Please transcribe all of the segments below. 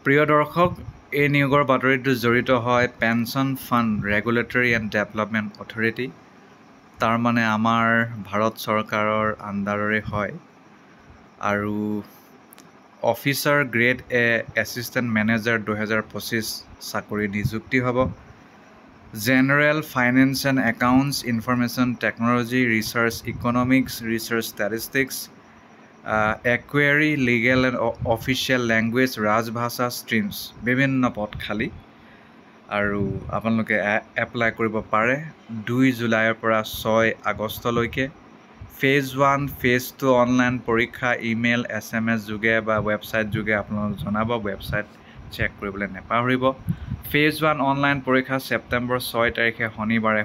প্ৰিয় দৰ্শক, এই নিয়োগৰ বাতৰিটো জড়িত হয় pension fund regulatory and development authority. তাৰ মানে আমাৰ ভাৰত চৰকাৰৰ আণ্ডাৰৰে হয়। আৰু officer grade A assistant manager 2025 চাকৰি নিযুক্তি হ'ব। General finance and accounts, information technology, research economics, research statistics, actuary, legal and official language, ৰাজভাষা streams, বিভিন্ন পদ খালী। আৰু আপোনালোকে এপ্লাই কৰিব পাৰে 2 জুলাইৰ পৰা 6 আগষ্টলৈকে। ফেজ 1, ফেজ 2 অনলাইন পৰীক্ষা ইমেইল, SMS যোগে বা ৱেবছাইট যোগে আপোনালোক জনাব। ৱেবছাইট চেক কৰিবলৈ নাপাহৰিব। ফেজ 1 অনলাইন পৰীক্ষা ছেপ্টেম্বৰ 6 তাৰিখে শনিবাৰে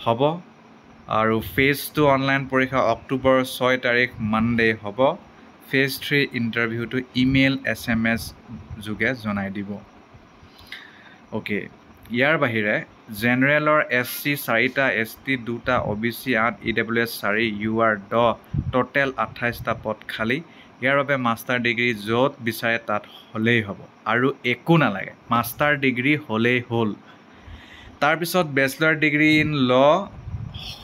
হ'ব। আৰু ফেজ 2 অনলাইন পৰীক্ষা অক্টোবৰ 6 তাৰিখ মানডে হ'ব। ফেজ 3 ইণ্টাৰভিউটো ইমেইল SMS যোগে জনাই দিব। অ'কে, ইয়াৰ বাহিৰে জেনেৰেলৰ SC 4টা, ST 2টা, OBC 8, EWS 4, UR 10, টোটেল 28টা পদ খালী। ইয়াৰ বাবে মাষ্টাৰ ডিগ্ৰী য'ত বিচাৰে তাত হ'লেই হ'ব আৰু একো নালাগে, মাষ্টাৰ ডিগ্ৰী হ'লেই হ'ল। তাৰপিছত বেচেলৰ ডিগ্ৰী ইন ল'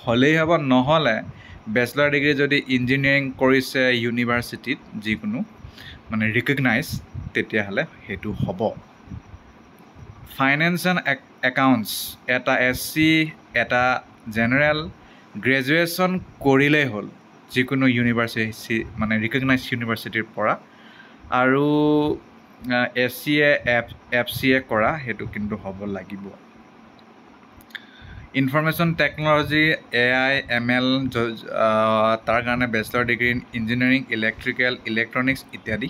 হ'লেই হ'ব, নহ'লে বেচেলৰ ডিগ্ৰী যদি ইঞ্জিনিয়াৰিং কৰিছে ইউনিভাৰ্চিটিত যিকোনো মানে ৰিকগনাইজ, তেতিয়াহ'লে সেইটো হ'ব। ফাইনেন্স এণ্ড একাউণ্টছ, এটা SC, এটা জেনেৰেল, গ্ৰেজুৱেশ্যন কৰিলেই হ'ল যিকোনো ইউনিভাৰ্চিটি মানে ৰিকগনাইজ ইউনিভাৰ্চিটিৰ পৰা। আৰু SCA FCA কৰা সেইটো কিন্তু হ'ব লাগিব। ইনফৰমেশ্যন টেকন'লজি, AI ML, তাৰ কাৰণে bachelor degree in engineering, electrical, electronics ইত্যাদি।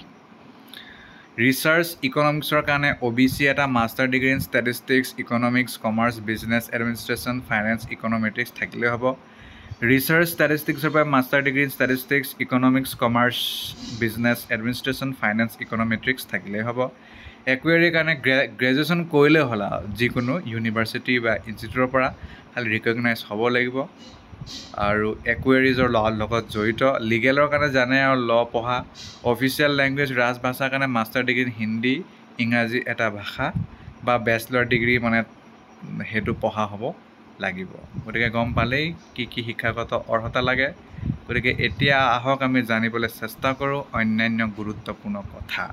ৰিচাৰ্চ ইকনমিক্সৰ কাৰণে OBC এটা, master degree in statistics, economics, commerce, business administration, finance, econometrics থাকিলেই হ'ব। ৰিচাৰ্চ ষ্টেটিষ্টিক্সৰ পৰা master degree in statistics, economics, commerce, business administration, finance, econometrics থাকিলেই হ'ব। একুৱেৰীৰ কাৰণে গ্ৰেজুৱেশ্যন কৰিলেই হ'ল আৰু যিকোনো ইউনিভাৰ্চিটি বা ইনষ্টিটিউটৰ পৰা, খালি ৰিকগনাইজ হ'ব লাগিব। আৰু একুৱেৰিজৰ লগত জড়িত। লিগেলৰ কাৰণে জানে আৰু ল' পঢ়া। অফিচিয়েল লেংগুৱেজ ৰাজভাষাৰ কাৰণে মাষ্টাৰ ডিগ্ৰী ইন হিন্দী, ইংৰাজী এটা ভাষা বা বেচেলৰ ডিগ্ৰী মানে সেইটো পঢ়া হ'ব লাগিব। গতিকে গম পালেই কি কি শিক্ষাগত অৰ্হতা লাগে। গতিকে এতিয়া আহক আমি জানিবলৈ চেষ্টা কৰোঁ অন্যান্য গুৰুত্বপূৰ্ণ কথা।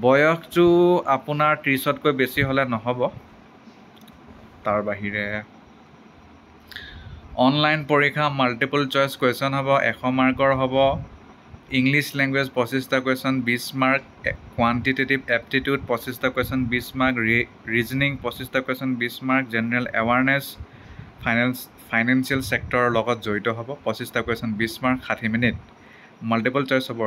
বয়সটো আপোনাৰ 30তকৈ বেছি হ'লে নহ'ব। তাৰ বাহিৰে অনলাইন পৰীক্ষা মাল্টিপল চইচ কুৱেশ্যন হ'ব, 100 মাৰ্কৰ হ'ব। ইংলিছ লেংগুৱেজ 25টা কুৱেশ্যন 20 মাৰ্ক, কোৱান্টিটেটিভ এপ্টিটিউড 25টা কুৱেশ্যন 20 মাৰ্ক, ৰিজনিং 25টা question 20 mark, general awareness, financial ছেক্টৰৰ লগত জড়িত হ'ব 25টা question 20 mark, 60 minute. Multiple choice হ'ব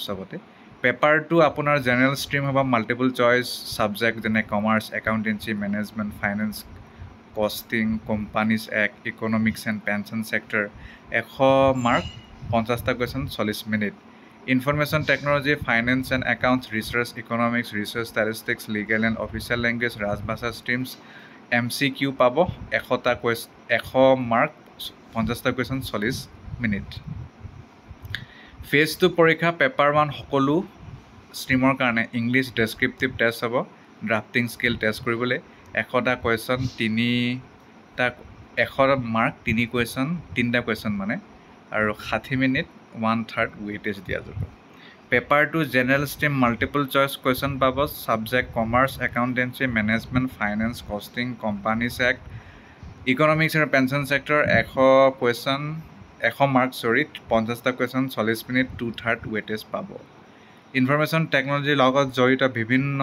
চবতে। পেপাৰটো আপোনাৰ জেনেৰেল ষ্ট্ৰীম হ'ব, মাল্টিপল চইচ ছাবজেক্ট যেনে commerce, accountancy, management, finance, costing, companies act, economics and pension sector. 100 mark, 50টা question 40 minute. Information technology, finance and accounts, research economics, research statistics, legal and official language, ৰাজভাষা streams. MCQ পাব 100 mark, 50টা question 40 minute. Phase 2 পৰীক্ষা paper 1 সকলো ষ্ট্ৰীমৰ কাৰণে English descriptive test হ'ব। Drafting skill test কৰিবলৈ 100টা কুৱেশ্যন 100 মাৰ্ক 3টা কুৱেশ্যন মানে, আৰু 60 মিনিট 1/3 ৱেইটেজ দিয়া যাব। Paper 2 general stream multiple choice question পাব। Subject commerce, accountancy, management, finance, costing, companies act, economics আৰু পেনশ্যন ছেক্টৰ। 100 মাৰ্ক 50টা কুৱেশ্যন 40 মিনিট 2/3 ৱেইটেজ পাব। ইনফৰমেশ্যন টেকন'লজিৰ লগত জড়িত বিভিন্ন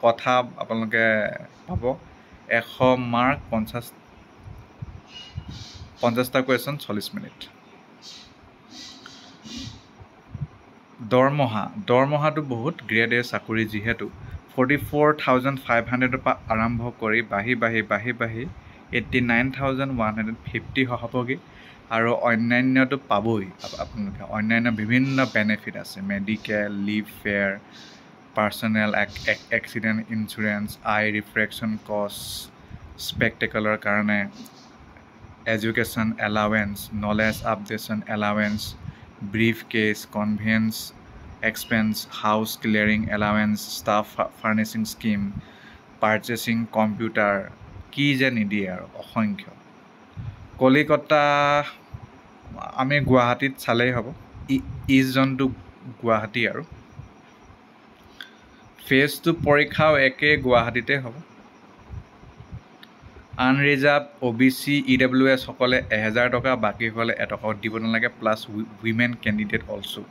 কথা আপোনালোকে পাব। 100 মাৰ্ক 50টা কুৱেশ্যন 40 মিনিট। দৰমহাটো বহুত গ্ৰেড এ চাকৰি যিহেতু 44,500ৰ পৰা আৰম্ভ কৰি বাঢ়ি 89,150 হ'বগৈ। আৰু অন্যান্যটো পাবই আপোনালোকে। অন্যান্য বিভিন্ন বেনিফিট আছে, medical, leave fare, personal accident insurance, eye refraction cost, স্পেক্টেকলৰ কাৰণে education allowance, knowledge updation allowance, briefcase, conveyance, expense, house clearing allowance, staff furnishing scheme, purchasing computer, কি যে নিদিয়ে আৰু অসংখ্য। কলিকতা আমি গুৱাহাটীত চালেই হ'ব, ইষ্ট জোনটো গুৱাহাটী আৰু ফেজ 2 পৰীক্ষাও একেই গুৱাহাটীতে হ'ব। আনৰিজাৰ্ভ OBC EWS সকলে 1000 টকা, বাকী হ'লে 1 টকাও দিব নালাগে, প্লাছ উইমেন কেণ্ডিডেট অলছো।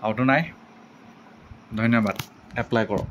আউটো নাই, ধন্যবাদ, এপ্লাই কৰক।